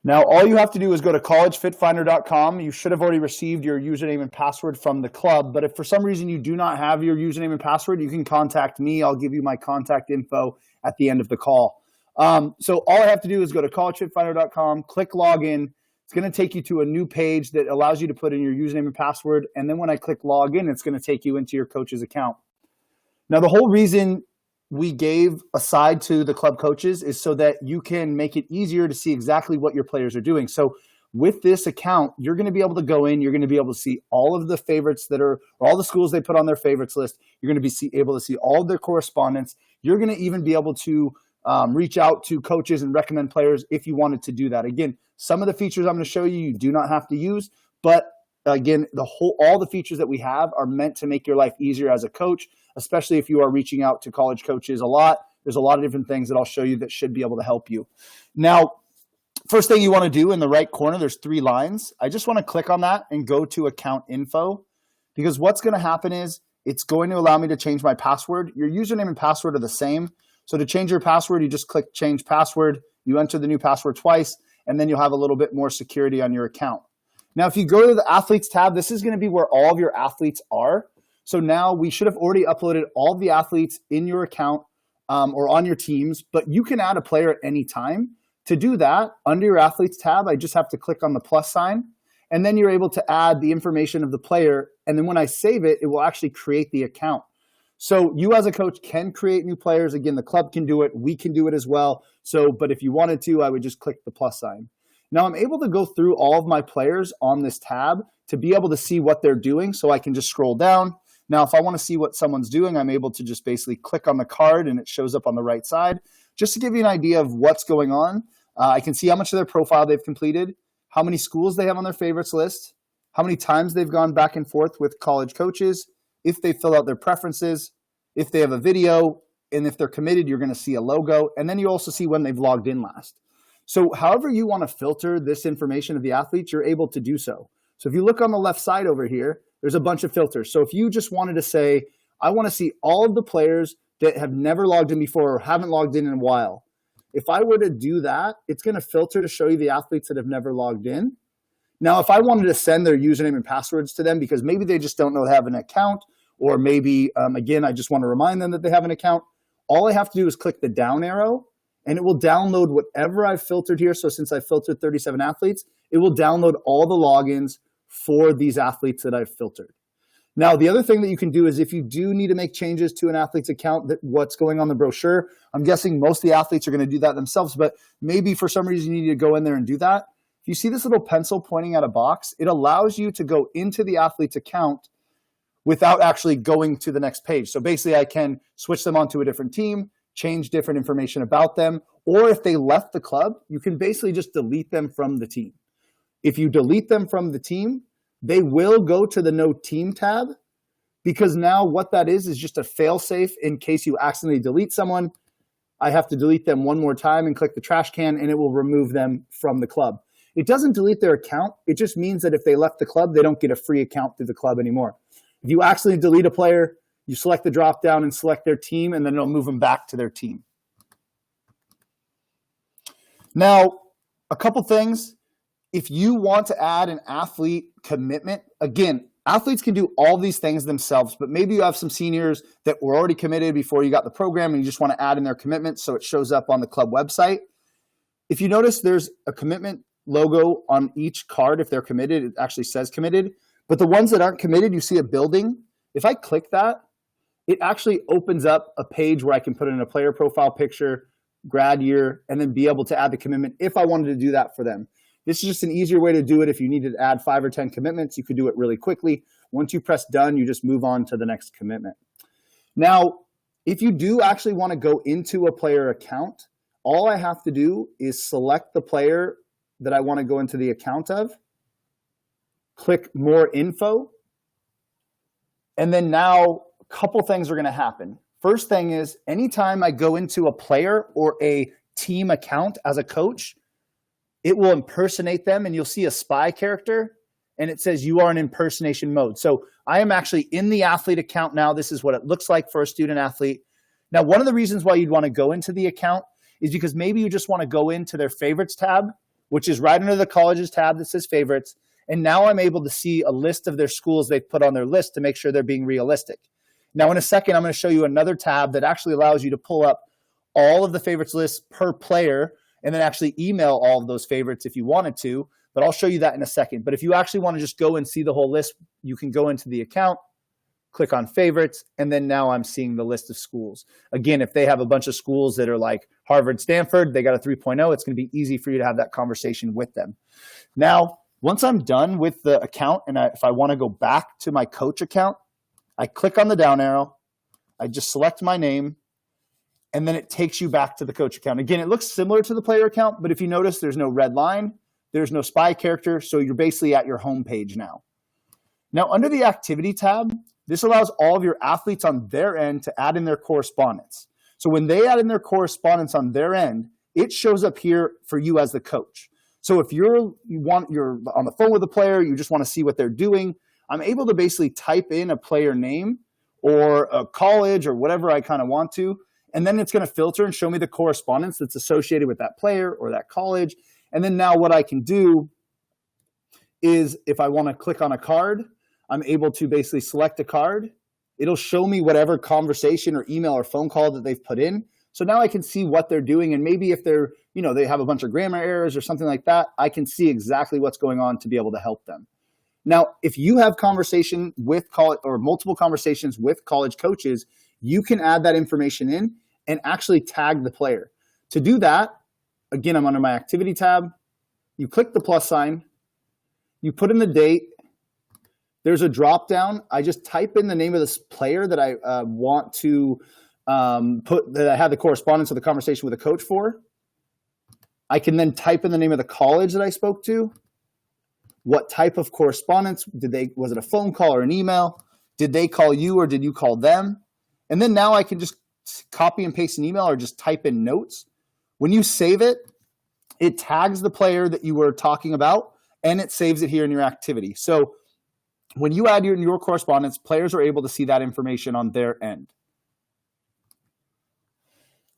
Now, all you have to do is go to collegefitfinder.com. You should have already received your username and password from the club, but if for some reason you do not have your username and password, you can contact me. I'll give you my contact info at the end of the call. So all I have to do is go to collegefitfinder.com, click login. It's going to take you to a new page that allows you to put in your username and password, and then when I click login, it's going to take you into your coach's account. Now, the whole reason we gave aside to the club coaches is so that you can make it easier to see exactly what your players are doing. So with this account, you're going to be able to go in, you're going to be able to see all of the favorites that are, or all the schools they put on their favorites list. You're going to be able to see all of their correspondence. You're going to even be able to reach out to coaches and recommend players if you wanted to do that. Again, some of the features I'm going to show you, you do not have to use, but again, all the features that we have are meant to make your life easier as a coach, especially if you are reaching out to college coaches a lot. There's a lot of different things that I'll show you that should be able to help you. Now, first thing you want to do in the right corner, there's 3 lines. I just want to click on that and go to account info, because what's going to happen is it's going to allow me to change my password. Your username and password are the same. So to change your password, you just click change password. You enter the new password twice, and then you'll have a little bit more security on your account. Now, if you go to the athletes tab, this is going to be where all of your athletes are. So now we should have already uploaded all of the athletes in your account or on your teams, but you can add a player at any time. To do that, under your athletes tab, I just have to click on the plus sign, and then you're able to add the information of the player. And then when I save it, it will actually create the account. So you as a coach can create new players. Again, the club can do it. We can do it as well. But if you wanted to, I would just click the plus sign. Now I'm able to go through all of my players on this tab to be able to see what they're doing. So I can just scroll down. Now, if I want to see what someone's doing, I'm able to just basically click on the card and it shows up on the right side. Just to give you an idea of what's going on, I can see how much of their profile they've completed, how many schools they have on their favorites list, how many times they've gone back and forth with college coaches, if they fill out their preferences, if they have a video, and if they're committed, you're going to see a logo. And then you also see when they've logged in last. So however you want to filter this information of the athletes, you're able to do so. So if you look on the left side over here, there's a bunch of filters. So if you just wanted to say, I want to see all of the players that have never logged in before or haven't logged in a while. If I were to do that, it's going to filter to show you the athletes that have never logged in. Now, if I wanted to send their username and passwords to them because maybe they just don't know they have an account, or maybe, again, I just want to remind them that they have an account, all I have to do is click the down arrow, and it will download whatever I've filtered here. So since I filtered 37 athletes, it will download all the logins for these athletes that I've filtered. Now, the other thing that you can do is if you do need to make changes to an athlete's account, what's going on the brochure, I'm guessing most of the athletes are going to do that themselves, but maybe for some reason you need to go in there and do that. If you see this little pencil pointing at a box, it allows you to go into the athlete's account without actually going to the next page. So basically I can switch them onto a different team, change different information about them, or if they left the club, you can basically just delete them from the team. If you delete them from the team, they will go to the no team tab, because now what that is just a fail safe in case you accidentally delete someone. I have to delete them one more time and click the trash can, and it will remove them from the club. It doesn't delete their account. It just means that if they left the club, they don't get a free account through the club anymore. If you accidentally delete a player, you select the drop down and select their team, and then it'll move them back to their team. Now, a couple things. If you want to add an athlete commitment, again, athletes can do all these things themselves, but maybe you have some seniors that were already committed before you got the program and you just want to add in their commitment so it shows up on the club website. If you notice, there's a commitment logo on each card. If they're committed, it actually says committed. But the ones that aren't committed, you see a building. If I click that, it actually opens up a page where I can put in a player profile picture, grad year, and then be able to add the commitment if I wanted to do that for them. This is just an easier way to do it. If you need to add 5 or 10 commitments, you could do it really quickly. Once you press done, you just move on to the next commitment. Now, if you do actually want to go into a player account, all I have to do is select the player that I want to go into the account of, click more info, and then now a couple things are going to happen. First thing is anytime I go into a player or a team account as a coach, it will impersonate them, and you'll see a spy character, and it says you are in impersonation mode. So I am actually in the athlete account now. This is what it looks like for a student athlete. Now, one of the reasons why you'd want to go into the account is because maybe you just want to go into their favorites tab which is right under the colleges tab that says favorites. And now I'm able to see a list of their schools they've put on their list to make sure they're being realistic. Now, in a second, I'm going to show you another tab that actually allows you to pull up all of the favorites lists per player and then actually email all of those favorites if you wanted to. But I'll show you that in a second. But if you actually want to just go and see the whole list, you can go into the account, click on favorites, and then now I'm seeing the list of schools. Again, if they have a bunch of schools that are like Harvard, Stanford, they got a 3.0, it's going to be easy for you to have that conversation with them. Now, once I'm done with the account, and if I want to go back to my coach account, I click on the down arrow, I just select my name, and then it takes you back to the coach account. Again, it looks similar to the player account, but if you notice, there's no red line, there's no spy character, so you're basically at your home page now. Now, under the activity tab, this allows all of your athletes on their end to add in their correspondence. So when they add in their correspondence on their end, it shows up here for you as the coach. So if you're on the phone with a player, you just want to see what they're doing, I'm able to basically type in a player name or a college or whatever I kind of want to, and then it's going to filter and show me the correspondence that's associated with that player or that college. And then now what I can do is if I want to click on a card, I'm able to basically select a card. It'll show me whatever conversation or email or phone call that they've put in. So now I can see what they're doing. And maybe if they're, they have a bunch of grammar errors or something like that, I can see exactly what's going on to be able to help them. Now, if you have conversation with college or multiple conversations with college coaches, you can add that information in and actually tag the player. To do that, again, I'm under my activity tab. You click the plus sign. You put in the date. There's a drop down. I just type in the name of this player that I want to that I had the correspondence of the conversation with a coach for. I can then type in the name of the college that I spoke to. What type of correspondence was it a phone call or an email? Did they call you or did you call them? And then now I can just copy and paste an email or just type in notes. When you save it, it tags the player that you were talking about and it saves it here in your activity. So when you add your correspondence, players are able to see that information on their end.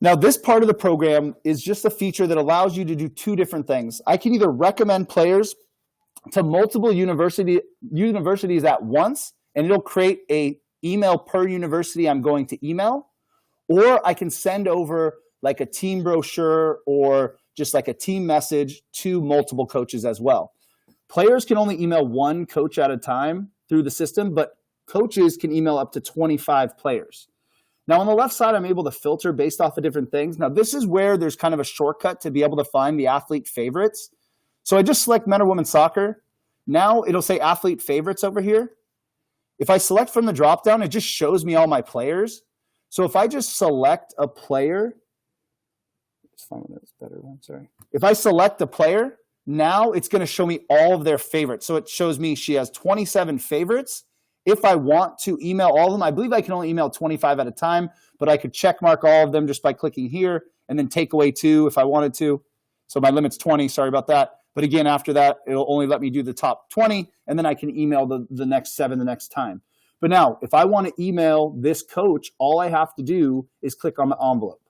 Now, this part of the program is just a feature that allows you to do two different things. I can either recommend players to multiple universities at once, and it'll create an email per university I'm going to email, or I can send over like a team brochure or just like a team message to multiple coaches as well. Players can only email one coach at a time through the system, but coaches can email up to 25 players. Now, on the left side, I'm able to filter based off of different things. Now, this is where there's kind of a shortcut to be able to find the athlete favorites. So I just select men or women's soccer. Now it'll say athlete favorites over here. If I select from the dropdown, it just shows me all my players. So if I just select a player, let's find one that's better one, sorry. If I select a player, now it's going to show me all of their favorites. So it shows me she has 27 favorites. If I want to email all of them, I believe I can only email 25 at a time, but I could check mark all of them just by clicking here and then take away 2 if I wanted to. So my limit's 20, sorry about that. But again, after that, it'll only let me do the top 20, and then I can email the next 7 the next time. But now, if I want to email this coach, all I have to do is click on the envelope.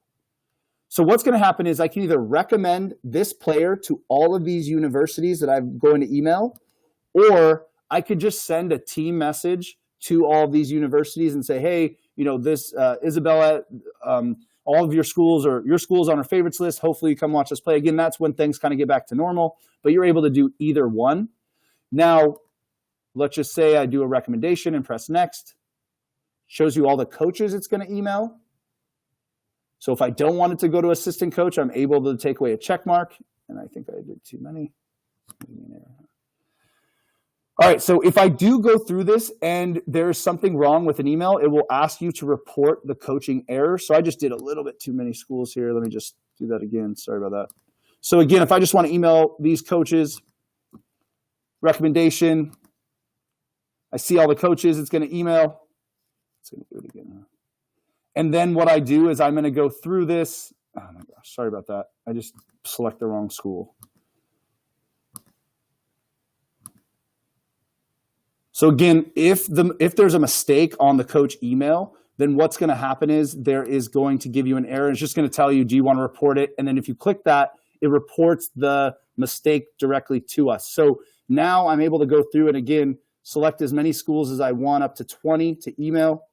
So what's going to happen is I can either recommend this player to all of these universities that I'm going to email, or I could just send a team message to all of these universities and say, hey, this Isabella, all of your schools or your schools on our favorites list. Hopefully you come watch us play. Again, that's when things kind of get back to normal, but you're able to do either one. Now, let's just say I do a recommendation and press next. Shows you all the coaches it's going to email. So if I don't want it to go to assistant coach, I'm able to take away a check mark. And I think I did too many. All right, so if I do go through this and there's something wrong with an email, it will ask you to report the coaching error. So I just did a little bit too many schools here. Let me just do that again. Sorry about that. So again, if I just want to email these coaches, recommendation, I see all the coaches it's going to email. It's going to do it again. And then what I do is I'm going to go through this. Oh my gosh, sorry about that. I just select the wrong school. So again, if there's a mistake on the coach email, then what's going to happen is there is going to give you an error. It's just going to tell you, do you want to report it? And then if you click that, it reports the mistake directly to us. So now I'm able to go through and again, select as many schools as I want, up to 20 to email.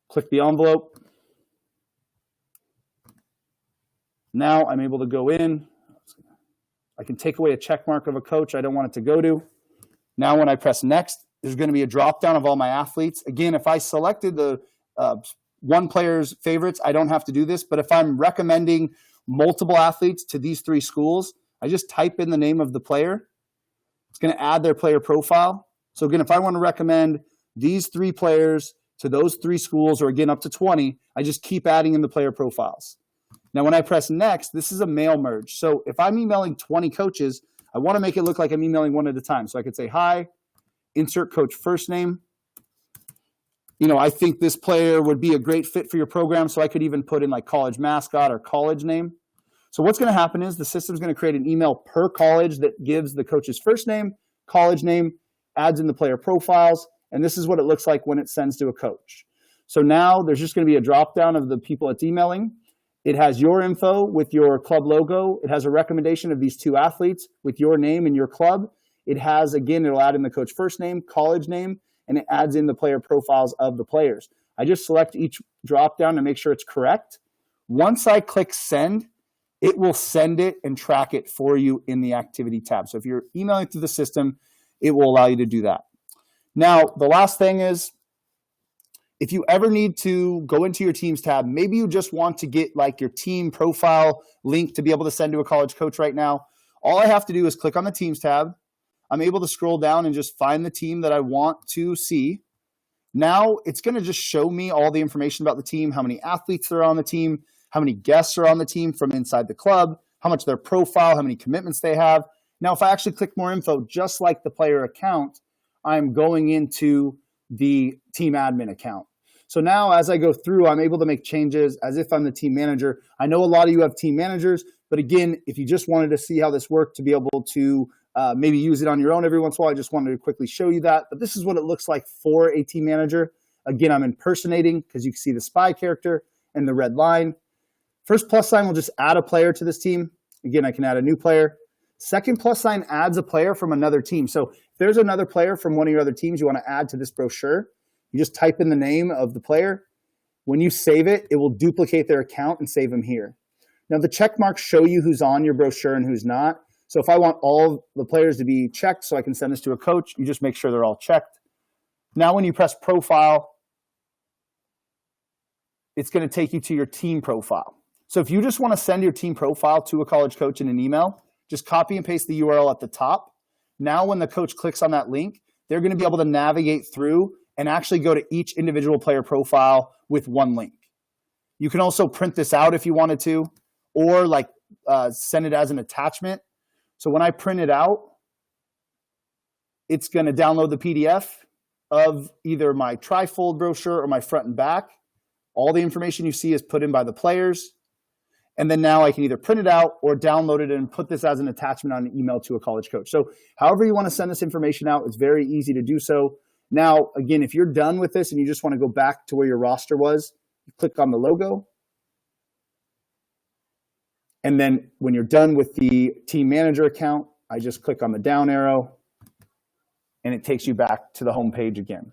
Click the envelope. Now I'm able to go in. I can take away a check mark of a coach I don't want it to go to. Now when I press next, there's going to be a drop down of all my athletes. Again, if I selected the one player's favorites, I don't have to do this. But if I'm recommending multiple athletes to these 3 schools, I just type in the name of the player. It's going to add their player profile. So again, if I want to recommend these 3 players to those 3 schools, or again, up to 20, I just keep adding in the player profiles. Now, when I press next, this is a mail merge. So if I'm emailing 20 coaches, I want to make it look like I'm emailing one at a time. So I could say, hi, insert coach first name. I think this player would be a great fit for your program. So I could even put in like college mascot or college name. So what's going to happen is the system's going to create an email per college that gives the coach's first name, college name, adds in the player profiles. And this is what it looks like when it sends to a coach. So now there's just going to be a drop down of the people it's emailing. It has your info with your club logo. It has a recommendation of these 2 athletes with your name and your club. It has, again, it'll add in the coach first name, college name, and it adds in the player profiles of the players. I just select each drop down to make sure it's correct. Once I click send, it will send it and track it for you in the activity tab. So if you're emailing through the system, it will allow you to do that. Now, the last thing is, if you ever need to go into your teams tab, maybe you just want to get like your team profile link to be able to send to a college coach right now. All I have to do is click on the teams tab. I'm able to scroll down and just find the team that I want to see. Now it's going to just show me all the information about the team, how many athletes are on the team, how many guests are on the team from inside the club, how much their profile, how many commitments they have. Now, if I actually click more info, just like the player account, I'm going into the team admin account. So now as I go through, I'm able to make changes as if I'm the team manager. I know a lot of you have team managers, but again, if you just wanted to see how this worked to be able to maybe use it on your own every once in a while, I just wanted to quickly show you that. But this is what it looks like for a team manager. Again, I'm impersonating because you can see the spy character and the red line. First plus sign will just add a player to this team. Again, I can add a new player. Second plus sign adds a player from another team. So if there's another player from one of your other teams you want to add to this brochure, you just type in the name of the player. When you save it, it will duplicate their account and save them here. Now the check marks show you who's on your brochure and who's not. So if I want all the players to be checked so I can send this to a coach, you just make sure they're all checked. Now when you press profile, it's going to take you to your team profile. So if you just want to send your team profile to a college coach in an email, just copy and paste the URL at the top. Now when the coach clicks on that link, they're going to be able to navigate through and actually go to each individual player profile with one link. You can also print this out if you wanted to, or like send it as an attachment. So when I print it out, it's going to download the PDF of either my trifold brochure or my front and back. All the information you see is put in by the players. And then now I can either print it out or download it and put this as an attachment on an email to a college coach. So however you want to send this information out, it's very easy to do so. Now, again, if you're done with this and you just want to go back to where your roster was, you click on the logo. And then when you're done with the team manager account, I just click on the down arrow and it takes you back to the home page again.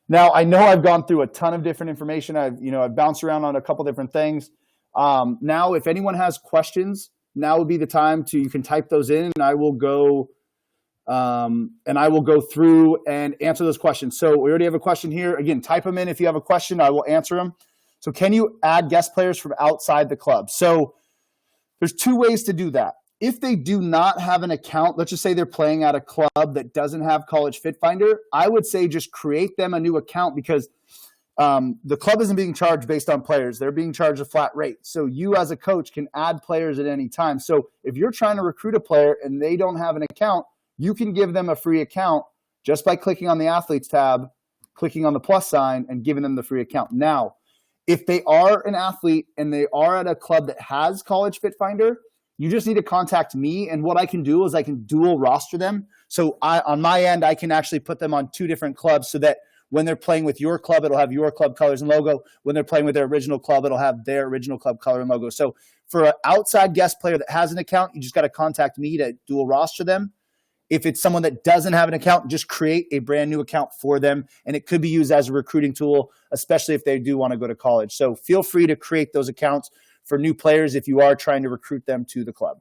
Now, I know I've gone through a ton of different information. I've bounced around on a couple different things. Now, if anyone has questions, now would be the time you can type those in and I will go through and answer those questions. So we already have a question here. Again, type them in. If you have a question, I will answer them. So can you add guest players from outside the club? So there's 2 ways to do that. If they do not have an account, let's just say they're playing at a club that doesn't have College Fit Finder, I would say just create them a new account because the club isn't being charged based on players. They're being charged a flat rate. So you as a coach can add players at any time. So if you're trying to recruit a player and they don't have an account, you can give them a free account just by clicking on the athletes tab, clicking on the plus sign, and giving them the free account. Now, if they are an athlete and they are at a club that has College Fit Finder, you just need to contact me. And what I can do is I can dual roster them. So on my end, I can actually put them on 2 different clubs so that When they're playing with your club, it'll have your club colors and logo. When they're playing with their original club, it'll have their original club color and logo. So for an outside guest player that has an account, you just got to contact me to dual roster them. If it's someone that doesn't have an account, just create a brand new account for them. And it could be used as a recruiting tool, especially if they do want to go to college. So feel free to create those accounts for new players if you are trying to recruit them to the club.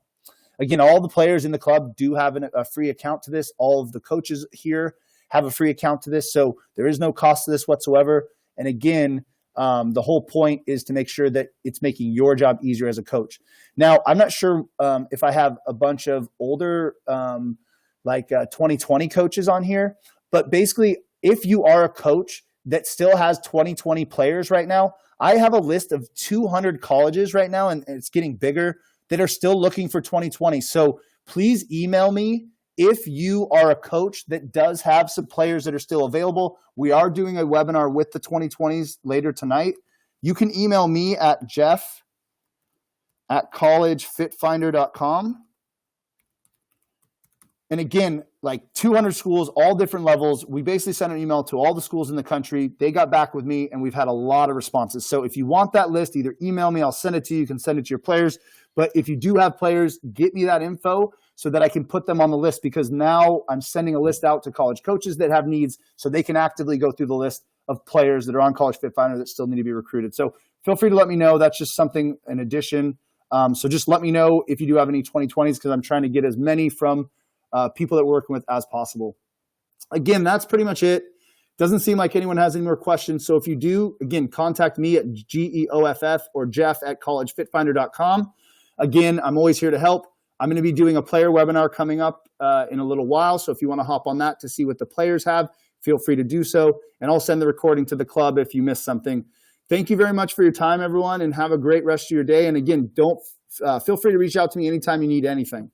Again, all the players in the club do have a free account to this. All of the coaches here have a free account to this. So there is no cost to this whatsoever. And again, the whole point is to make sure that it's making your job easier as a coach. Now, I'm not sure if I have a bunch of older 2020 coaches on here, but basically, if you are a coach that still has 2020 players right now, I have a list of 200 colleges right now, and it's getting bigger, that are still looking for 2020. So please email me if you are a coach that does have some players that are still available. We are doing a webinar with the 2020s later tonight. You can email me at jeff@collegefitfinder.com. And again, like 200 schools, all different levels. We basically sent an email to all the schools in the country. They got back with me, and we've had a lot of responses. So if you want that list, either email me, I'll send it to you. You can send it to your players. But if you do have players, get me that info so that I can put them on the list, because now I'm sending a list out to college coaches that have needs so they can actively go through the list of players that are on College Fit Finder that still need to be recruited. So feel free to let me know. That's just something in addition. So just let me know if you do have any 2020s, because I'm trying to get as many from people that we're working with as possible. Again, that's pretty much it. Doesn't seem like anyone has any more questions. So if you do, again, contact me at GEOFF or Jeff@collegefitfinder.com. Again, I'm always here to help. I'm going to be doing a player webinar coming up in a little while. So if you want to hop on that to see what the players have, feel free to do so. And I'll send the recording to the club if you missed something. Thank you very much for your time, everyone, and have a great rest of your day. And again, don't feel free to reach out to me anytime you need anything.